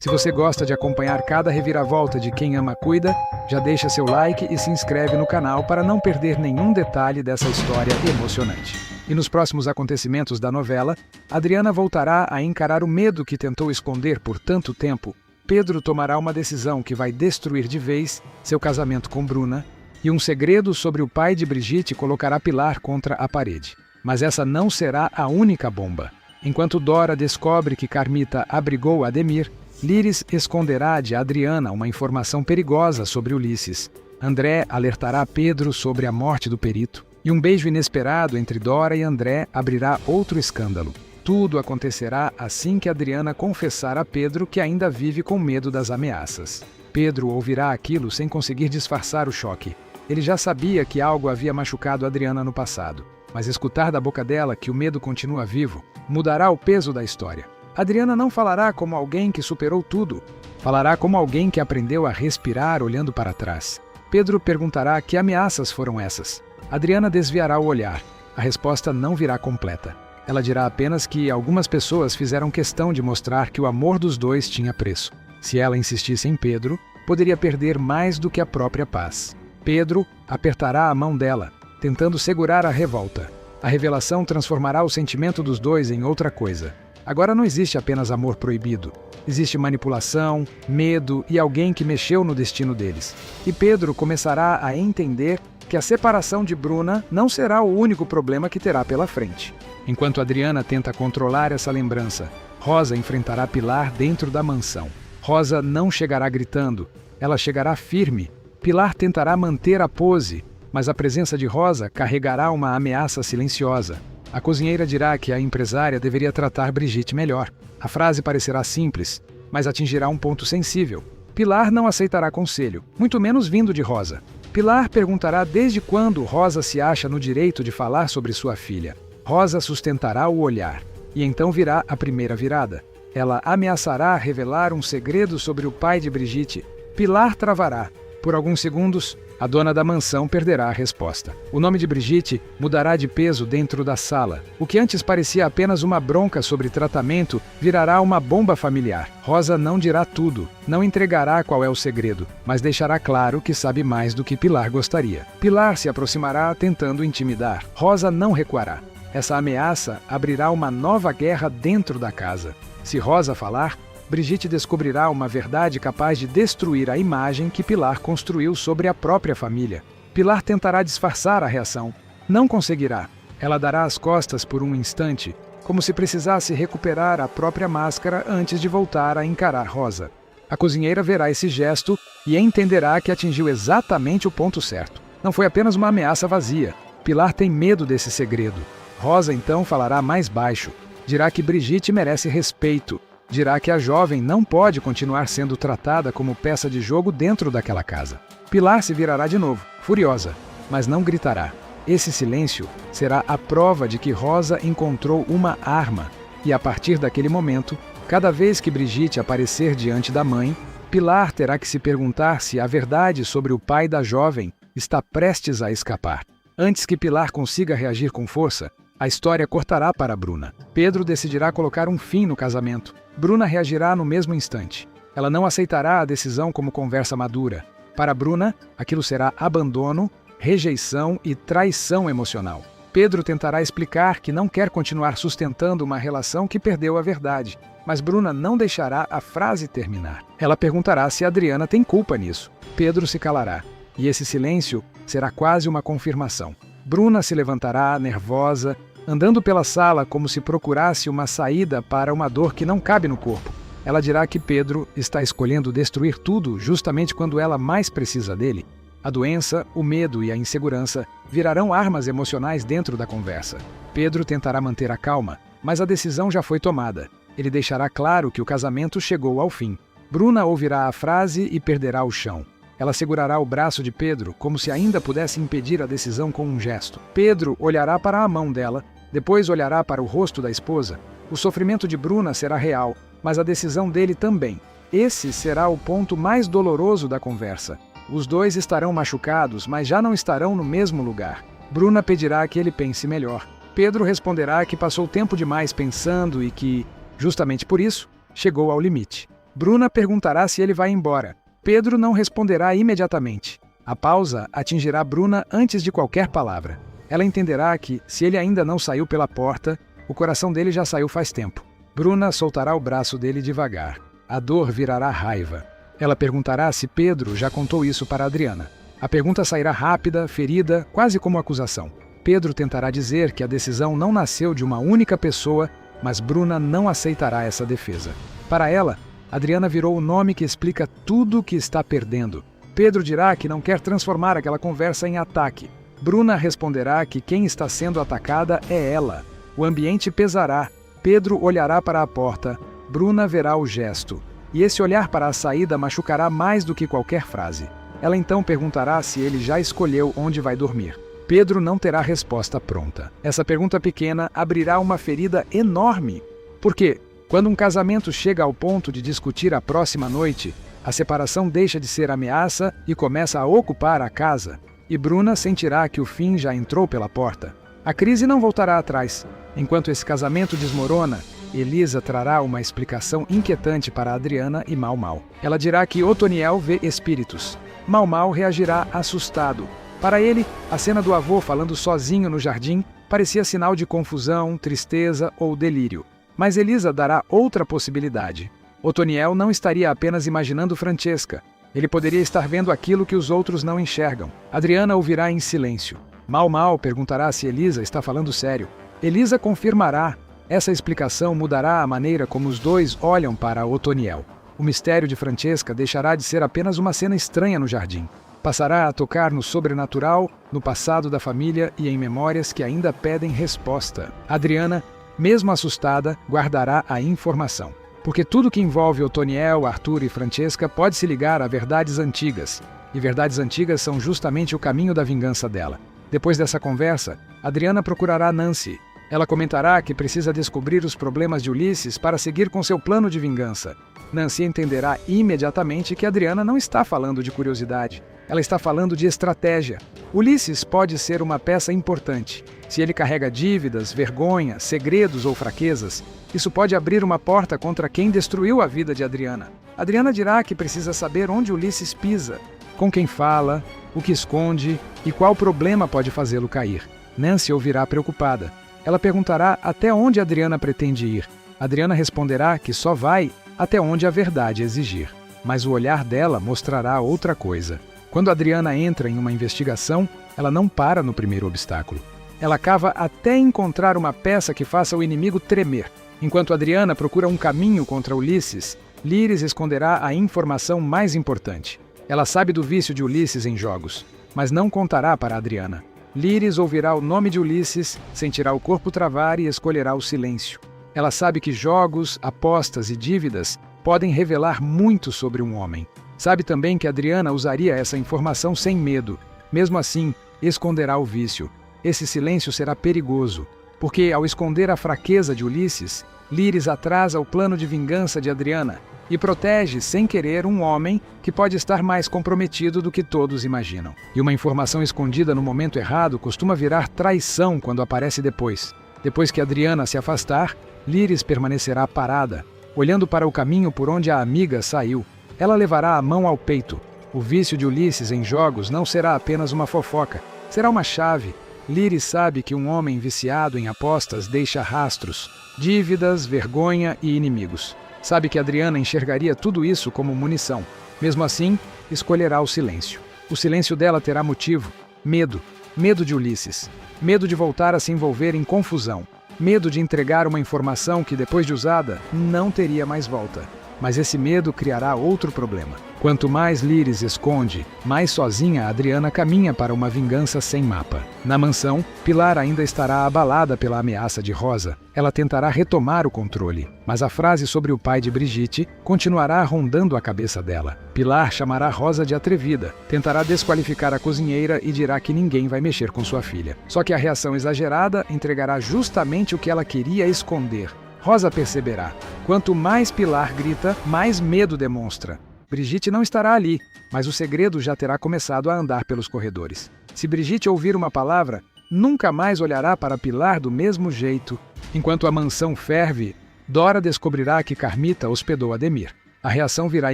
Se você gosta de acompanhar cada reviravolta de Quem Ama Cuida, já deixa seu like e se inscreve no canal para não perder nenhum detalhe dessa história emocionante. E nos próximos acontecimentos da novela, Adriana voltará a encarar o medo que tentou esconder por tanto tempo. Pedro tomará uma decisão que vai destruir de vez seu casamento com Bruna, e um segredo sobre o pai de Brigitte colocará Pilar contra a parede. Mas essa não será a única bomba. Enquanto Dora descobre que Carmita abrigou Ademir, Líris esconderá de Adriana uma informação perigosa sobre Ulisses. André alertará Pedro sobre a morte do perito. E um beijo inesperado entre Dora e André abrirá outro escândalo. Tudo acontecerá assim que Adriana confessar a Pedro que ainda vive com medo das ameaças. Pedro ouvirá aquilo sem conseguir disfarçar o choque. Ele já sabia que algo havia machucado Adriana no passado, mas escutar da boca dela que o medo continua vivo mudará o peso da história. Adriana não falará como alguém que superou tudo. Falará como alguém que aprendeu a respirar olhando para trás. Pedro perguntará que ameaças foram essas. Adriana desviará o olhar. A resposta não virá completa. Ela dirá apenas que algumas pessoas fizeram questão de mostrar que o amor dos dois tinha preço. Se ela insistisse em Pedro, poderia perder mais do que a própria paz. Pedro apertará a mão dela, tentando segurar a revolta. A revelação transformará o sentimento dos dois em outra coisa. Agora não existe apenas amor proibido. Existe manipulação, medo e alguém que mexeu no destino deles. E Pedro começará a entender que a separação de Bruna não será o único problema que terá pela frente. Enquanto Adriana tenta controlar essa lembrança, Rosa enfrentará Pilar dentro da mansão. Rosa não chegará gritando, ela chegará firme. Pilar tentará manter a pose, mas a presença de Rosa carregará uma ameaça silenciosa. A cozinheira dirá que a empresária deveria tratar Brigitte melhor. A frase parecerá simples, mas atingirá um ponto sensível. Pilar não aceitará conselho, muito menos vindo de Rosa. Pilar perguntará desde quando Rosa se acha no direito de falar sobre sua filha. Rosa sustentará o olhar, e então virá a primeira virada. Ela ameaçará revelar um segredo sobre o pai de Brigitte. Pilar travará. Por alguns segundos, a dona da mansão perderá a resposta. O nome de Brigitte mudará de peso dentro da sala. O que antes parecia apenas uma bronca sobre tratamento virará uma bomba familiar. Rosa não dirá tudo, não entregará qual é o segredo, mas deixará claro que sabe mais do que Pilar gostaria. Pilar se aproximará tentando intimidar. Rosa não recuará. Essa ameaça abrirá uma nova guerra dentro da casa. Se Rosa falar, Brigitte descobrirá uma verdade capaz de destruir a imagem que Pilar construiu sobre a própria família. Pilar tentará disfarçar a reação. Não conseguirá. Ela dará as costas por um instante, como se precisasse recuperar a própria máscara antes de voltar a encarar Rosa. A cozinheira verá esse gesto e entenderá que atingiu exatamente o ponto certo. Não foi apenas uma ameaça vazia. Pilar tem medo desse segredo. Rosa então falará mais baixo. Dirá que Brigitte merece respeito. Dirá que a jovem não pode continuar sendo tratada como peça de jogo dentro daquela casa. Pilar se virará de novo, furiosa, mas não gritará. Esse silêncio será a prova de que Rosa encontrou uma arma. E a partir daquele momento, cada vez que Brigitte aparecer diante da mãe, Pilar terá que se perguntar se a verdade sobre o pai da jovem está prestes a escapar. Antes que Pilar consiga reagir com força, a história cortará para Bruna. Pedro decidirá colocar um fim no casamento. Bruna reagirá no mesmo instante. Ela não aceitará a decisão como conversa madura. Para Bruna, aquilo será abandono, rejeição e traição emocional. Pedro tentará explicar que não quer continuar sustentando uma relação que perdeu a verdade. Mas Bruna não deixará a frase terminar. Ela perguntará se Adriana tem culpa nisso. Pedro se calará. E esse silêncio será quase uma confirmação. Bruna se levantará, nervosa, andando pela sala como se procurasse uma saída para uma dor que não cabe no corpo. Ela dirá que Pedro está escolhendo destruir tudo justamente quando ela mais precisa dele. A doença, o medo e a insegurança virarão armas emocionais dentro da conversa. Pedro tentará manter a calma, mas a decisão já foi tomada. Ele deixará claro que o casamento chegou ao fim. Bruna ouvirá a frase e perderá o chão. Ela segurará o braço de Pedro como se ainda pudesse impedir a decisão com um gesto. Pedro olhará para a mão dela, depois olhará para o rosto da esposa. O sofrimento de Bruna será real, mas a decisão dele também. Esse será o ponto mais doloroso da conversa. Os dois estarão machucados, mas já não estarão no mesmo lugar. Bruna pedirá que ele pense melhor. Pedro responderá que passou tempo demais pensando e que, justamente por isso, chegou ao limite. Bruna perguntará se ele vai embora. Pedro não responderá imediatamente. A pausa atingirá Bruna antes de qualquer palavra. Ela entenderá que, se ele ainda não saiu pela porta, o coração dele já saiu faz tempo. Bruna soltará o braço dele devagar. A dor virará raiva. Ela perguntará se Pedro já contou isso para Adriana. A pergunta sairá rápida, ferida, quase como acusação. Pedro tentará dizer que a decisão não nasceu de uma única pessoa, mas Bruna não aceitará essa defesa. Para ela, Adriana virou o nome que explica tudo o que está perdendo. Pedro dirá que não quer transformar aquela conversa em ataque. Bruna responderá que quem está sendo atacada é ela. O ambiente pesará. Pedro olhará para a porta. Bruna verá o gesto. E esse olhar para a saída machucará mais do que qualquer frase. Ela então perguntará se ele já escolheu onde vai dormir. Pedro não terá resposta pronta. Essa pergunta pequena abrirá uma ferida enorme. Porque, quando um casamento chega ao ponto de discutir a próxima noite, a separação deixa de ser ameaça e começa a ocupar a casa. E Bruna sentirá que o fim já entrou pela porta. A crise não voltará atrás. Enquanto esse casamento desmorona, Elisa trará uma explicação inquietante para Adriana e Mau. Ela dirá que Otoniel vê espíritos. Mau reagirá assustado. Para ele, a cena do avô falando sozinho no jardim parecia sinal de confusão, tristeza ou delírio. Mas Elisa dará outra possibilidade. Otoniel não estaria apenas imaginando Francesca. Ele poderia estar vendo aquilo que os outros não enxergam. Adriana ouvirá em silêncio. Mau perguntará se Elisa está falando sério. Elisa confirmará. Essa explicação mudará a maneira como os dois olham para Otoniel. O mistério de Francesca deixará de ser apenas uma cena estranha no jardim. Passará a tocar no sobrenatural, no passado da família e em memórias que ainda pedem resposta. Adriana, mesmo assustada, guardará a informação. Porque tudo que envolve Otoniel, Arthur e Francesca pode se ligar a verdades antigas. E verdades antigas são justamente o caminho da vingança dela. Depois dessa conversa, Adriana procurará Nancy. Ela comentará que precisa descobrir os problemas de Ulisses para seguir com seu plano de vingança. Nancy entenderá imediatamente que Adriana não está falando de curiosidade. Ela está falando de estratégia. Ulisses pode ser uma peça importante. Se ele carrega dívidas, vergonha, segredos ou fraquezas, isso pode abrir uma porta contra quem destruiu a vida de Adriana. Adriana dirá que precisa saber onde Ulisses pisa, com quem fala, o que esconde e qual problema pode fazê-lo cair. Nancy ouvirá preocupada. Ela perguntará até onde Adriana pretende ir. Adriana responderá que só vai até onde a verdade exigir. Mas o olhar dela mostrará outra coisa. Quando Adriana entra em uma investigação, ela não para no primeiro obstáculo. Ela cava até encontrar uma peça que faça o inimigo tremer. Enquanto Adriana procura um caminho contra Ulisses, Líris esconderá a informação mais importante. Ela sabe do vício de Ulisses em jogos, mas não contará para Adriana. Líris ouvirá o nome de Ulisses, sentirá o corpo travar e escolherá o silêncio. Ela sabe que jogos, apostas e dívidas podem revelar muito sobre um homem. Sabe também que Adriana usaria essa informação sem medo. Mesmo assim, esconderá o vício. Esse silêncio será perigoso, porque ao esconder a fraqueza de Ulisses, Líris atrasa o plano de vingança de Adriana e protege, sem querer, um homem que pode estar mais comprometido do que todos imaginam. E uma informação escondida no momento errado costuma virar traição quando aparece depois. Depois que Adriana se afastar, Líris permanecerá parada, olhando para o caminho por onde a amiga saiu. Ela levará a mão ao peito. O vício de Ulisses em jogos não será apenas uma fofoca, será uma chave. Líris sabe que um homem viciado em apostas deixa rastros, dívidas, vergonha e inimigos. Sabe que Adriana enxergaria tudo isso como munição. Mesmo assim, escolherá o silêncio. O silêncio dela terá motivo: medo. Medo de Ulisses. Medo de voltar a se envolver em confusão. Medo de entregar uma informação que, depois de usada, não teria mais volta. Mas esse medo criará outro problema. Quanto mais Líris esconde, mais sozinha Adriana caminha para uma vingança sem mapa. Na mansão, Pilar ainda estará abalada pela ameaça de Rosa. Ela tentará retomar o controle, mas a frase sobre o pai de Brigitte continuará rondando a cabeça dela. Pilar chamará Rosa de atrevida, tentará desqualificar a cozinheira e dirá que ninguém vai mexer com sua filha. Só que a reação exagerada entregará justamente o que ela queria esconder. Rosa perceberá. Quanto mais Pilar grita, mais medo demonstra. Brigitte não estará ali, mas o segredo já terá começado a andar pelos corredores. Se Brigitte ouvir uma palavra, nunca mais olhará para Pilar do mesmo jeito. Enquanto a mansão ferve, Dora descobrirá que Carmita hospedou Ademir. A reação virá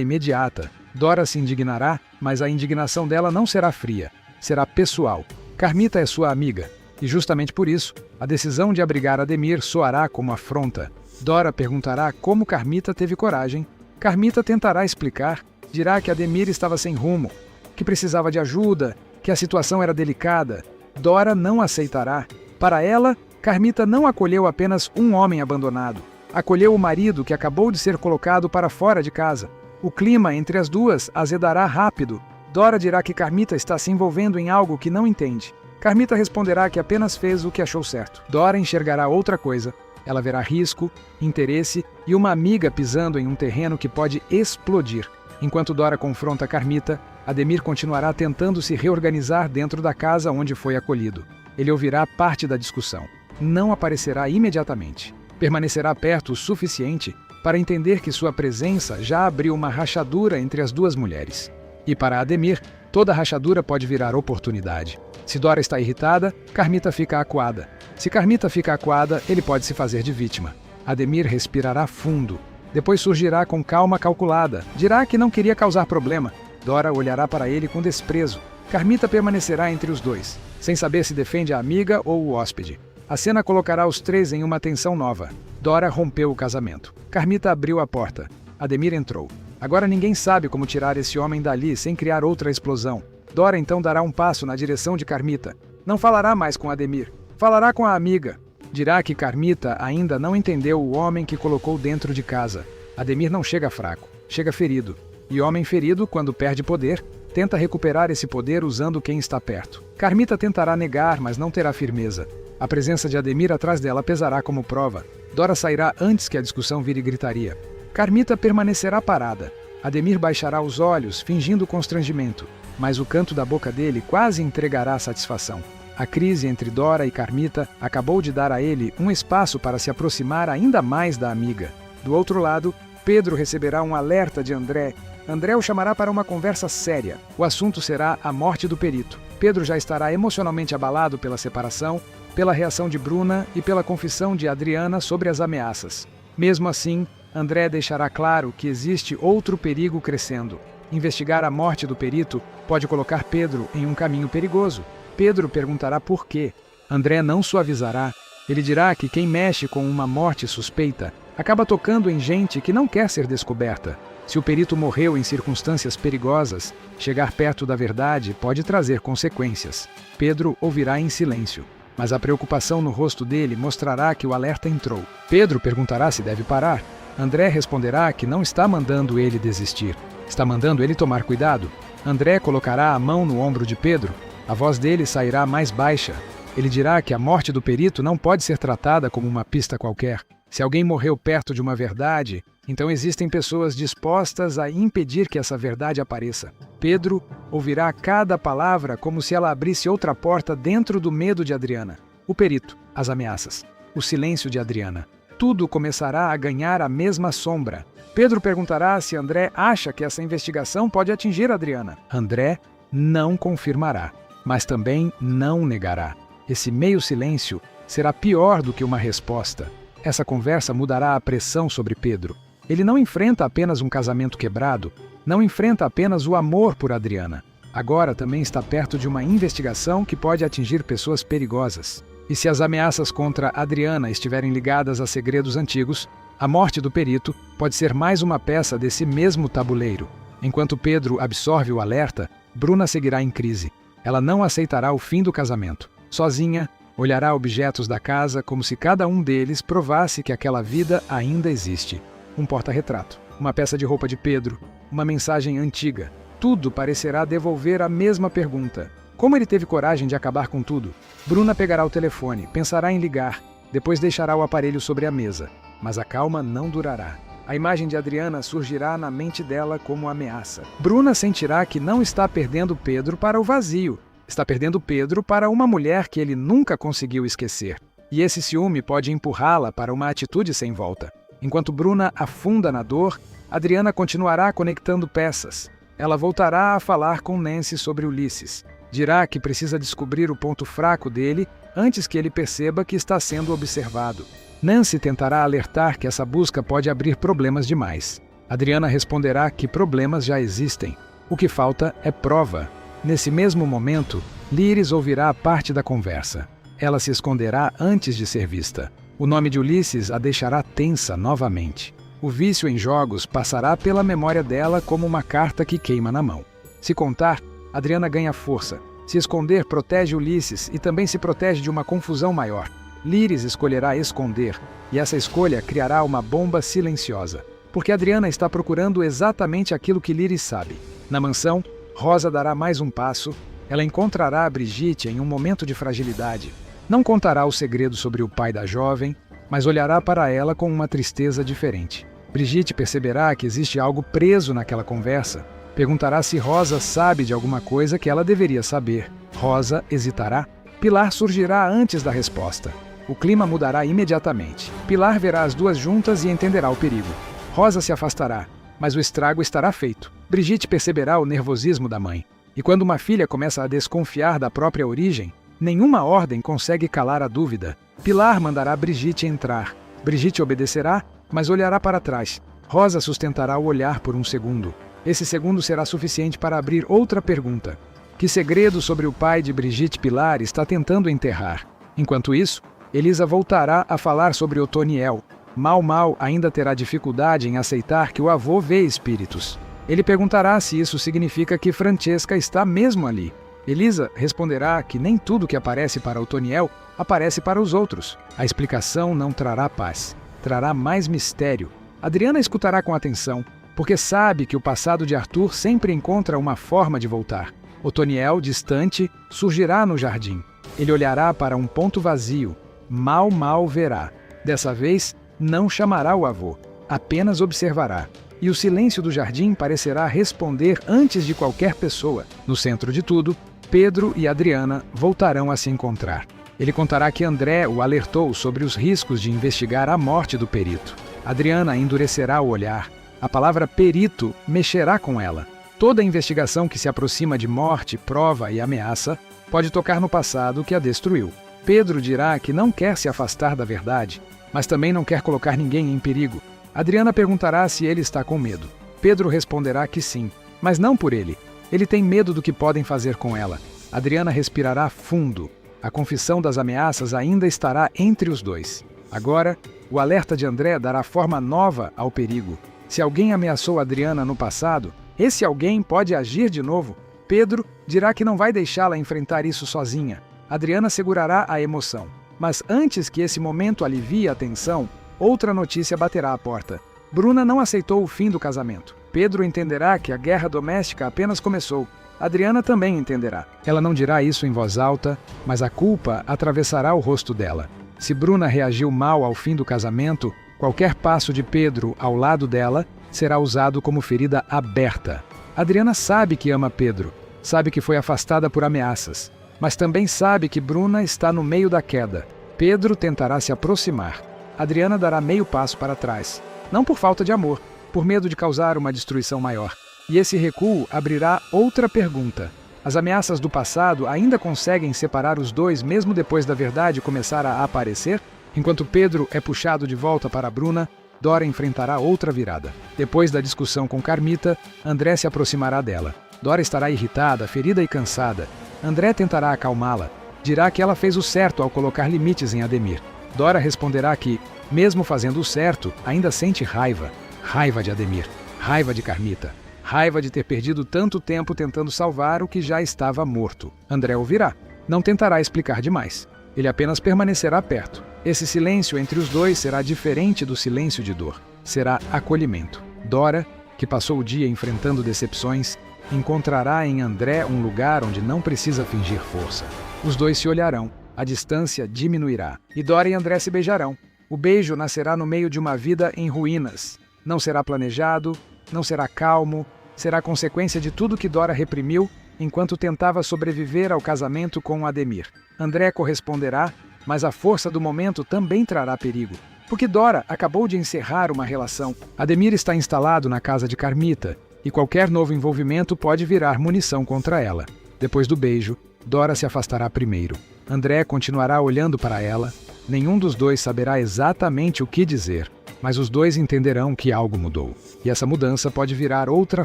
imediata. Dora se indignará, mas a indignação dela não será fria. Será pessoal. Carmita é sua amiga. E justamente por isso, a decisão de abrigar Ademir soará como afronta. Dora perguntará como Carmita teve coragem. Carmita tentará explicar, dirá que Ademir estava sem rumo, que precisava de ajuda, que a situação era delicada. Dora não aceitará. Para ela, Carmita não acolheu apenas um homem abandonado. Acolheu o marido que acabou de ser colocado para fora de casa. O clima entre as duas azedará rápido. Dora dirá que Carmita está se envolvendo em algo que não entende. Carmita responderá que apenas fez o que achou certo. Dora enxergará outra coisa. Ela verá risco, interesse e uma amiga pisando em um terreno que pode explodir. Enquanto Dora confronta Carmita, Ademir continuará tentando se reorganizar dentro da casa onde foi acolhido. Ele ouvirá parte da discussão. Não aparecerá imediatamente. Permanecerá perto o suficiente para entender que sua presença já abriu uma rachadura entre as duas mulheres. E para Ademir, toda rachadura pode virar oportunidade. Se Dora está irritada, Carmita fica acuada. Se Carmita fica acuada, ele pode se fazer de vítima. Ademir respirará fundo. Depois surgirá com calma calculada. Dirá que não queria causar problema. Dora olhará para ele com desprezo. Carmita permanecerá entre os dois, sem saber se defende a amiga ou o hóspede. A cena colocará os três em uma tensão nova. Dora rompeu o casamento. Carmita abriu a porta. Ademir entrou. Agora ninguém sabe como tirar esse homem dali sem criar outra explosão. Dora então dará um passo na direção de Carmita. Não falará mais com Ademir. Falará com a amiga. Dirá que Carmita ainda não entendeu o homem que colocou dentro de casa. Ademir não chega fraco, chega ferido. E homem ferido, quando perde poder, tenta recuperar esse poder usando quem está perto. Carmita tentará negar, mas não terá firmeza. A presença de Ademir atrás dela pesará como prova. Dora sairá antes que a discussão vire gritaria. Carmita permanecerá parada. Ademir baixará os olhos, fingindo constrangimento, mas o canto da boca dele quase entregará satisfação. A crise entre Dora e Carmita acabou de dar a ele um espaço para se aproximar ainda mais da amiga. Do outro lado, Pedro receberá um alerta de André. André o chamará para uma conversa séria. O assunto será a morte do perito. Pedro já estará emocionalmente abalado pela separação, pela reação de Bruna e pela confissão de Adriana sobre as ameaças. Mesmo assim, André deixará claro que existe outro perigo crescendo. Investigar a morte do perito pode colocar Pedro em um caminho perigoso. Pedro perguntará por quê. André não suavizará. Ele dirá que quem mexe com uma morte suspeita acaba tocando em gente que não quer ser descoberta. Se o perito morreu em circunstâncias perigosas, chegar perto da verdade pode trazer consequências. Pedro ouvirá em silêncio, mas a preocupação no rosto dele mostrará que o alerta entrou. Pedro perguntará se deve parar. André responderá que não está mandando ele desistir. Está mandando ele tomar cuidado. André colocará a mão no ombro de Pedro. A voz dele sairá mais baixa. Ele dirá que a morte do perito não pode ser tratada como uma pista qualquer. Se alguém morreu perto de uma verdade, então existem pessoas dispostas a impedir que essa verdade apareça. Pedro ouvirá cada palavra como se ela abrisse outra porta dentro do medo de Adriana. O perito, as ameaças, o silêncio de Adriana. Tudo começará a ganhar a mesma sombra. Pedro perguntará se André acha que essa investigação pode atingir Adriana. André não confirmará, mas também não negará. Esse meio silêncio será pior do que uma resposta. Essa conversa mudará a pressão sobre Pedro. Ele não enfrenta apenas um casamento quebrado, não enfrenta apenas o amor por Adriana. Agora também está perto de uma investigação que pode atingir pessoas perigosas. E se as ameaças contra Adriana estiverem ligadas a segredos antigos, a morte do perito pode ser mais uma peça desse mesmo tabuleiro. Enquanto Pedro absorve o alerta, Bruna seguirá em crise. Ela não aceitará o fim do casamento. Sozinha, olhará objetos da casa como se cada um deles provasse que aquela vida ainda existe. Um porta-retrato, uma peça de roupa de Pedro, uma mensagem antiga. Tudo parecerá devolver a mesma pergunta. Como ele teve coragem de acabar com tudo? Bruna pegará o telefone, pensará em ligar, depois deixará o aparelho sobre a mesa. Mas a calma não durará. A imagem de Adriana surgirá na mente dela como ameaça. Bruna sentirá que não está perdendo Pedro para o vazio. Está perdendo Pedro para uma mulher que ele nunca conseguiu esquecer. E esse ciúme pode empurrá-la para uma atitude sem volta. Enquanto Bruna afunda na dor, Adriana continuará conectando peças. Ela voltará a falar com Nancy sobre Ulisses. Dirá que precisa descobrir o ponto fraco dele antes que ele perceba que está sendo observado. Nancy tentará alertar que essa busca pode abrir problemas demais. Adriana responderá que problemas já existem. O que falta é prova. Nesse mesmo momento, Líris ouvirá parte da conversa. Ela se esconderá antes de ser vista. O nome de Ulisses a deixará tensa novamente. O vício em jogos passará pela memória dela como uma carta que queima na mão. Se contar, Adriana ganha força. Se esconder protege Ulisses e também se protege de uma confusão maior. Líris escolherá esconder, e essa escolha criará uma bomba silenciosa. Porque Adriana está procurando exatamente aquilo que Líris sabe. Na mansão, Rosa dará mais um passo. Ela encontrará a Brigitte em um momento de fragilidade. Não contará o segredo sobre o pai da jovem, mas olhará para ela com uma tristeza diferente. Brigitte perceberá que existe algo preso naquela conversa. Perguntará se Rosa sabe de alguma coisa que ela deveria saber. Rosa hesitará. Pilar surgirá antes da resposta. O clima mudará imediatamente. Pilar verá as duas juntas e entenderá o perigo. Rosa se afastará, mas o estrago estará feito. Brigitte perceberá o nervosismo da mãe. E quando uma filha começa a desconfiar da própria origem, nenhuma ordem consegue calar a dúvida. Pilar mandará Brigitte entrar. Brigitte obedecerá, mas olhará para trás. Rosa sustentará o olhar por um segundo. Esse segundo será suficiente para abrir outra pergunta. Que segredo sobre o pai de Brigitte Pilar está tentando enterrar? Enquanto isso, Elisa voltará a falar sobre Otoniel. Mal ainda terá dificuldade em aceitar que o avô vê espíritos. Ele perguntará se isso significa que Francesca está mesmo ali. Elisa responderá que nem tudo que aparece para Otoniel aparece para os outros. A explicação não trará paz, trará mais mistério. Adriana escutará com atenção, porque sabe que o passado de Arthur sempre encontra uma forma de voltar. Otoniel, distante, surgirá no jardim. Ele olhará para um ponto vazio. Mal verá. Dessa vez, não chamará o avô, apenas observará. E o silêncio do jardim parecerá responder antes de qualquer pessoa. No centro de tudo, Pedro e Adriana voltarão a se encontrar. Ele contará que André o alertou sobre os riscos de investigar a morte do perito. Adriana endurecerá o olhar. A palavra perito mexerá com ela. Toda investigação que se aproxima de morte, prova e ameaça pode tocar no passado que a destruiu. Pedro dirá que não quer se afastar da verdade, mas também não quer colocar ninguém em perigo. Adriana perguntará se ele está com medo. Pedro responderá que sim, mas não por ele. Ele tem medo do que podem fazer com ela. Adriana respirará fundo. A confissão das ameaças ainda estará entre os dois. Agora, o alerta de André dará forma nova ao perigo. Se alguém ameaçou Adriana no passado, esse alguém pode agir de novo. Pedro dirá que não vai deixá-la enfrentar isso sozinha. Adriana segurará a emoção. Mas antes que esse momento alivie a tensão, outra notícia baterá à porta. Bruna não aceitou o fim do casamento. Pedro entenderá que a guerra doméstica apenas começou. Adriana também entenderá. Ela não dirá isso em voz alta, mas a culpa atravessará o rosto dela. Se Bruna reagiu mal ao fim do casamento, qualquer passo de Pedro ao lado dela será usado como ferida aberta. Adriana sabe que ama Pedro, sabe que foi afastada por ameaças, mas também sabe que Bruna está no meio da queda. Pedro tentará se aproximar. Adriana dará meio passo para trás, não por falta de amor, por medo de causar uma destruição maior. E esse recuo abrirá outra pergunta. As ameaças do passado ainda conseguem separar os dois mesmo depois da verdade começar a aparecer? Enquanto Pedro é puxado de volta para Bruna, Dora enfrentará outra virada. Depois da discussão com Carmita, André se aproximará dela. Dora estará irritada, ferida e cansada. André tentará acalmá-la. Dirá que ela fez o certo ao colocar limites em Ademir. Dora responderá que, mesmo fazendo o certo, ainda sente raiva. Raiva de Ademir. Raiva de Carmita. Raiva de ter perdido tanto tempo tentando salvar o que já estava morto. André ouvirá. Não tentará explicar demais. Ele apenas permanecerá perto. Esse silêncio entre os dois será diferente do silêncio de dor. Será acolhimento. Dora, que passou o dia enfrentando decepções, encontrará em André um lugar onde não precisa fingir força. Os dois se olharão. A distância diminuirá. E Dora e André se beijarão. O beijo nascerá no meio de uma vida em ruínas. Não será planejado, não será calmo, será consequência de tudo que Dora reprimiu enquanto tentava sobreviver ao casamento com Ademir. André corresponderá, mas a força do momento também trará perigo. Porque Dora acabou de encerrar uma relação. Ademir está instalado na casa de Carmita, e qualquer novo envolvimento pode virar munição contra ela. Depois do beijo, Dora se afastará primeiro. André continuará olhando para ela. Nenhum dos dois saberá exatamente o que dizer. mas os dois entenderão que algo mudou. E essa mudança pode virar outra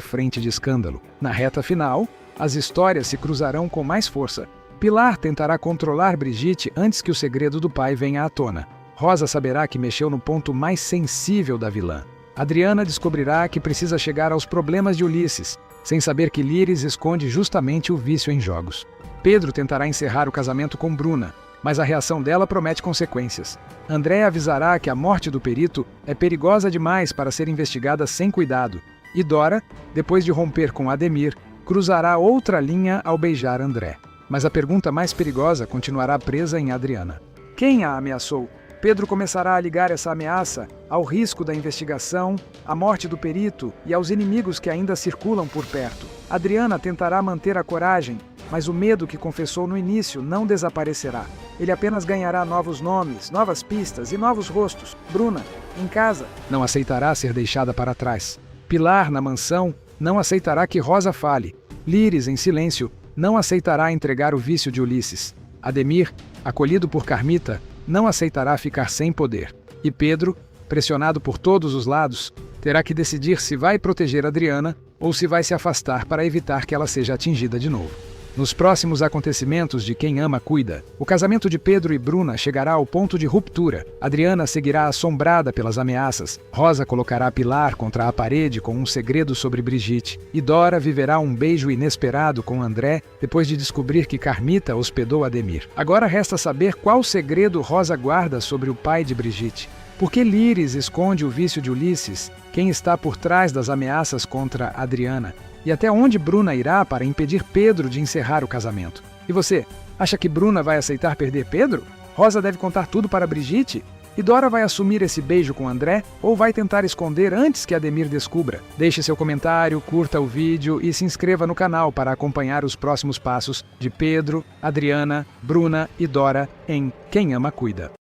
frente de escândalo. Na reta final, as histórias se cruzarão com mais força. Pilar tentará controlar Brigitte antes que o segredo do pai venha à tona. Rosa saberá que mexeu no ponto mais sensível da vilã. Adriana descobrirá que precisa chegar aos problemas de Ulisses, sem saber que Líris esconde justamente o vício em jogos. Pedro tentará encerrar o casamento com Bruna, mas a reação dela promete consequências. André avisará que a morte do perito é perigosa demais para ser investigada sem cuidado. E Dora, depois de romper com Ademir, cruzará outra linha ao beijar André. Mas a pergunta mais perigosa continuará presa em Adriana. Quem a ameaçou? Pedro começará a ligar essa ameaça ao risco da investigação, à morte do perito e aos inimigos que ainda circulam por perto. Adriana tentará manter a coragem, mas o medo que confessou no início não desaparecerá. Ele apenas ganhará novos nomes, novas pistas e novos rostos. Bruna, em casa, não aceitará ser deixada para trás. Pilar, na mansão, não aceitará que Rosa fale. Líris, em silêncio, não aceitará entregar o vício de Ulisses. Ademir, acolhido por Carmita, não aceitará ficar sem poder. E Pedro, pressionado por todos os lados, terá que decidir se vai proteger Adriana ou se vai se afastar para evitar que ela seja atingida de novo. Nos próximos acontecimentos de Quem Ama Cuida, o casamento de Pedro e Bruna chegará ao ponto de ruptura. Adriana seguirá assombrada pelas ameaças. Rosa colocará Pilar contra a parede com um segredo sobre Brigitte. E Dora viverá um beijo inesperado com André depois de descobrir que Carmita hospedou Ademir. Agora resta saber qual segredo Rosa guarda sobre o pai de Brigitte. Por que Líris esconde o vício de Ulisses? Quem está por trás das ameaças contra Adriana? E até onde Bruna irá para impedir Pedro de encerrar o casamento? E você, acha que Bruna vai aceitar perder Pedro? Rosa deve contar tudo para Brigitte? E Dora vai assumir esse beijo com André ou vai tentar esconder antes que Ademir descubra? Deixe seu comentário, curta o vídeo e se inscreva no canal para acompanhar os próximos passos de Pedro, Adriana, Bruna e Dora em Quem Ama Cuida.